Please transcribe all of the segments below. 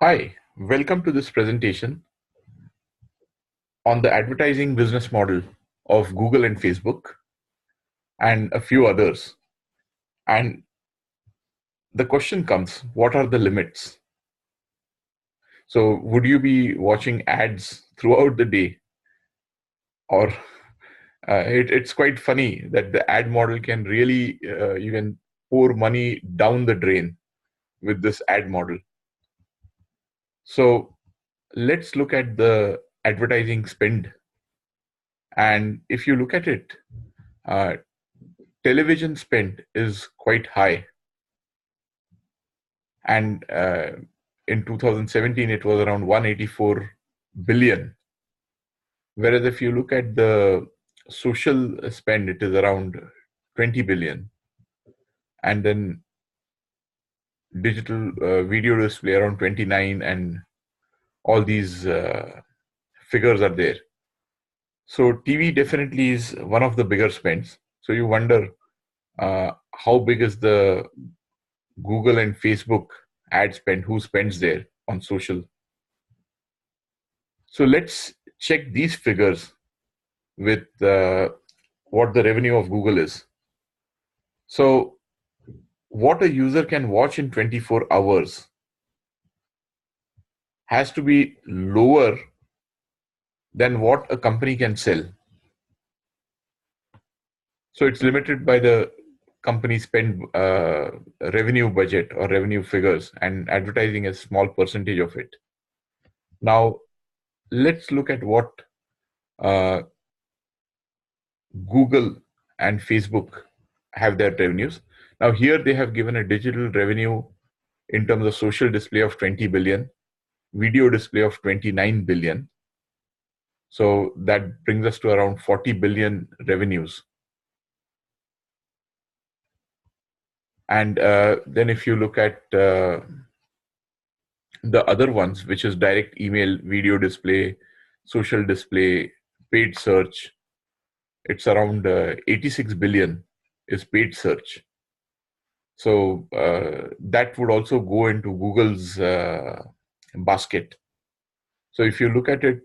Hi, welcome to this presentation on the advertising business model of Google and Facebook and a few others. And the question comes, what are the limits? So, would you be watching ads throughout the day? Or it's quite funny that the ad model can really, you can pour money down the drain with this ad model. So, let's look at the advertising spend. And if you look at it, uh, television spend is quite high, and in 2017 it was around 184 billion, whereas if you look at the social spend, it is around 20 billion, and then digital video display around 29, and all these figures are there. So TV definitely is one of the bigger spends. So you wonder how big is the Google and Facebook ad spend, who spends there on social. So let's check these figures with what the revenue of Google is. So what a user can watch in 24 hours has to be lower than what a company can sell. So it's limited by the company spend revenue budget or revenue figures, and advertising is a small percentage of it. Now, let's look at what uh, Google and Facebook have their revenues. Now, here they have given a digital revenue in terms of social display of 20 billion, video display of 29 billion. So that brings us to around 40 billion revenues. And then if you look at the other ones, which is direct email, video display, social display, paid search, it's around 86 billion is paid search. So that would also go into Google's basket. So if you look at it,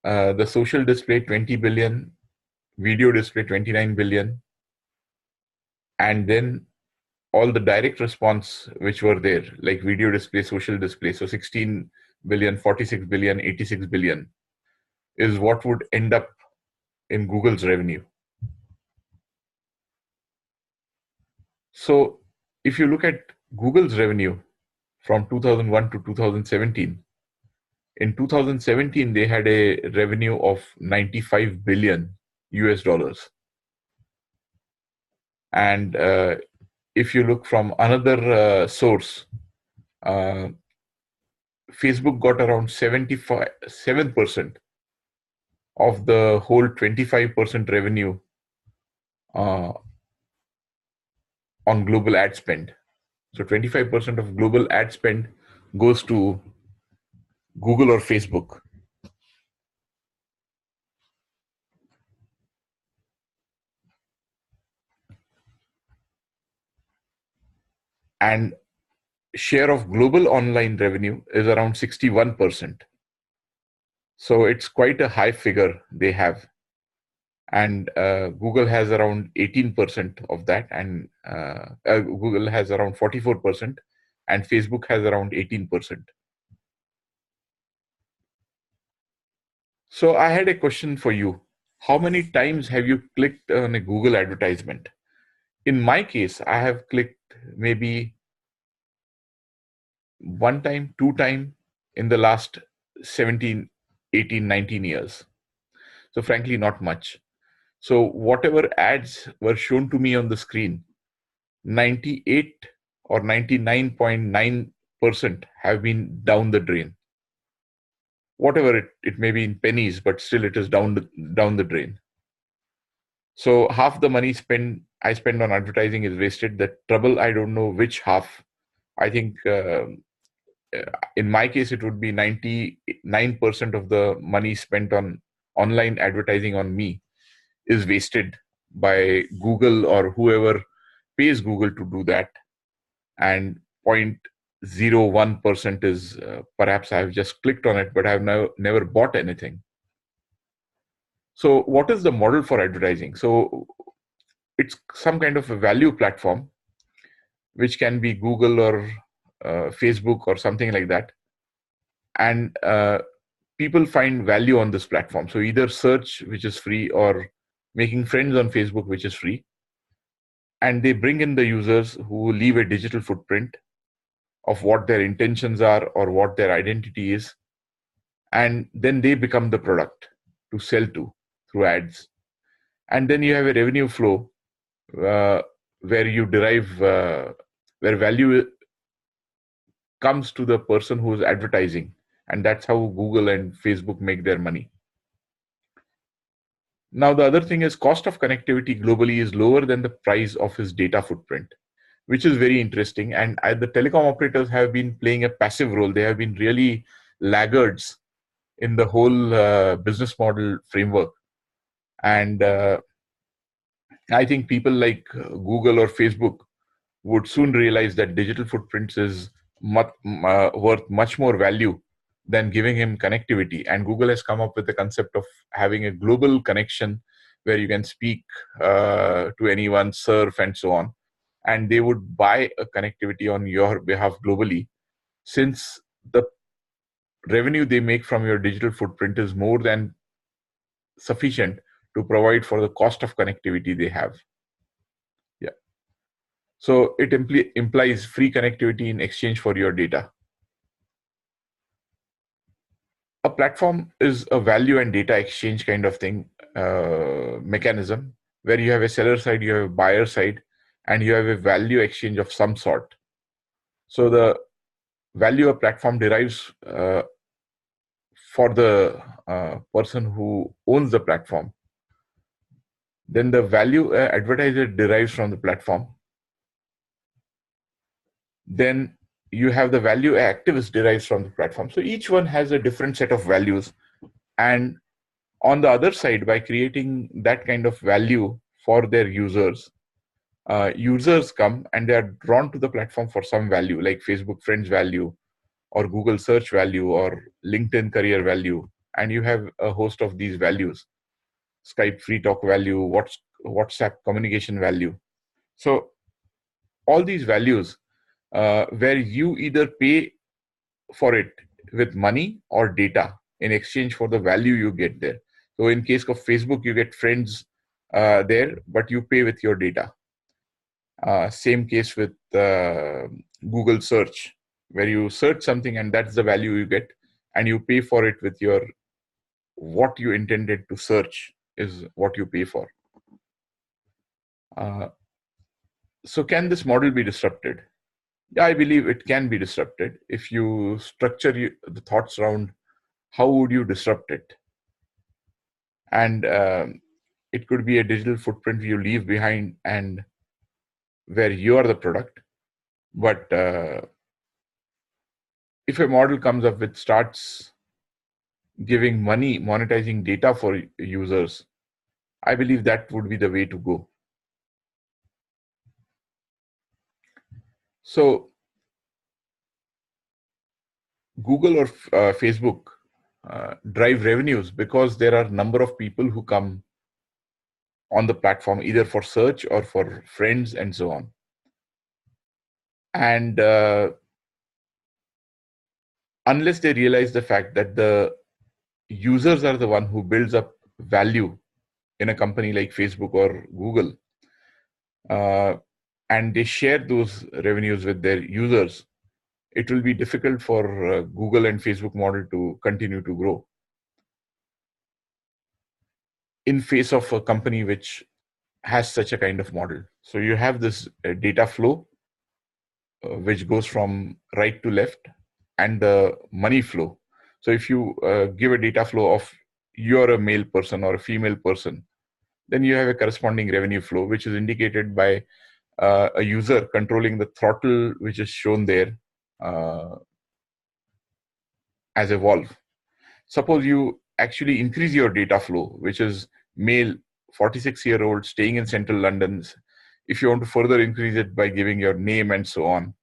the social display 20 billion, video display 29 billion, and then all the direct response which were there, like video display, social display, so 16 billion, 46 billion, 86 billion is what would end up in Google's revenue. So if you look at Google's revenue from 2001 to 2017, in 2017 they had a revenue of 95 billion US dollars. And if you look from another source, uh, Facebook got around 77% of the whole 25% revenue uh, on global ad spend. So 25% of global ad spend goes to Google or Facebook. And share of global online revenue is around 61%. So it's quite a high figure they have. And Google has around 18% of that, and Google has around 44%, and Facebook has around 18%. So I had a question for you. How many times have you clicked on a Google advertisement? In my case, I have clicked maybe one time, two time in the last 17, 18, 19 years. So frankly, not much. So whatever ads were shown to me on the screen, 98 or 99.9% have been down the drain. Whatever it may be in pennies, but still it is down the drain. So half the money I spend on advertising is wasted. The trouble, I don't know which half. I think in my case, it would be 99% of the money spent on online advertising on me is wasted by Google or whoever pays Google to do that. And 0.01% is perhaps I've just clicked on it, but I've never bought anything. So what is the model for advertising? So it's some kind of a value platform, which can be Google or Facebook or something like that. And people find value on this platform. So either search, which is free, or making friends on Facebook, which is free. And they bring in the users who leave a digital footprint of what their intentions are or what their identity is. And then they become the product to sell to through ads. And then you have a revenue flow where you derive, where value comes to the person who is advertising. And that's how Google and Facebook make their money. Now, the other thing is cost of connectivity globally is lower than the price of his data footprint, which is very interesting. And the telecom operators have been playing a passive role. They have been really laggards in the whole business model framework. And I think people like Google or Facebook would soon realize that digital footprints is worth much more value than giving him connectivity. And Google has come up with the concept of having a global connection where you can speak to anyone, surf, and so on. And they would buy a connectivity on your behalf globally, since the revenue they make from your digital footprint is more than sufficient to provide for the cost of connectivity they have. Yeah. So it implies free connectivity in exchange for your data. A platform is a value and data exchange kind of thing, mechanism, where you have a seller side, you have a buyer side, and you have a value exchange of some sort. So the value a platform derives for the person who owns the platform. Then the value advertiser derives from the platform. Then you have the value activist derives from the platform. So each one has a different set of values. And on the other side, by creating that kind of value for their users, users come and they are drawn to the platform for some value, like Facebook Friends value, or Google search value, or LinkedIn career value. And you have a host of these values: Skype free talk value, WhatsApp communication value. So all these values, where you either pay for it with money or data in exchange for the value you get there. So in case of Facebook, you get friends there, but you pay with your data. Same case with Google search, where you search something and that's the value you get, and you pay for it with your, what you intended to search is what you pay for. So can this model be disrupted? Yeah, I believe it can be disrupted if you structure the thoughts around how would you disrupt it. And it could be a digital footprint you leave behind and where you are the product. But if a model comes up with starts giving money, monetizing data for users, I believe that would be the way to go. So Google or Facebook drive revenues because there are a number of people who come on the platform either for search or for friends and so on. And unless they realize the fact that the users are the one who builds up value in a company like Facebook or Google, and they share those revenues with their users, it will be difficult for Google and Facebook model to continue to grow in face of a company which has such a kind of model. So you have this data flow, which goes from right to left, and the money flow. So if you give a data flow of you're a male person or a female person, then you have a corresponding revenue flow, which is indicated by a user controlling the throttle, which is shown there as a valve. Suppose you actually increase your data flow, which is male, 46-year-old, staying in central London. If you want to further increase it by giving your name and so on,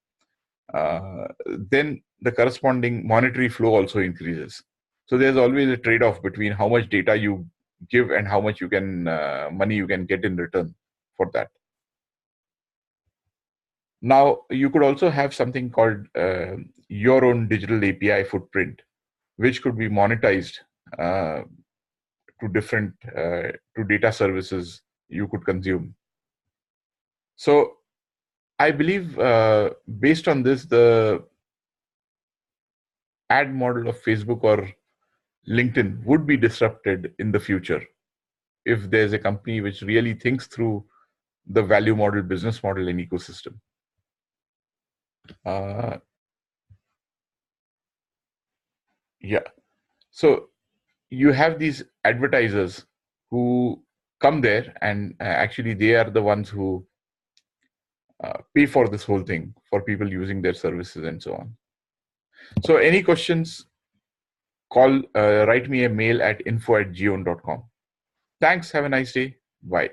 then the corresponding monetary flow also increases. So there's always a trade-off between how much data you give and how much you can money you can get in return for that. Now you could also have something called your own digital API footprint, which could be monetized uh, to different to data services you could consume. So I believe based on this, the ad model of Facebook or LinkedIn would be disrupted in the future if there's a company which really thinks through the value model, business model, and ecosystem. Uh, yeah. So you have these advertisers who come there, and actually they are the ones who pay for this whole thing for people using their services and so on. So any questions, write me a mail at info@geon.com. Thanks. Have a nice day. Bye.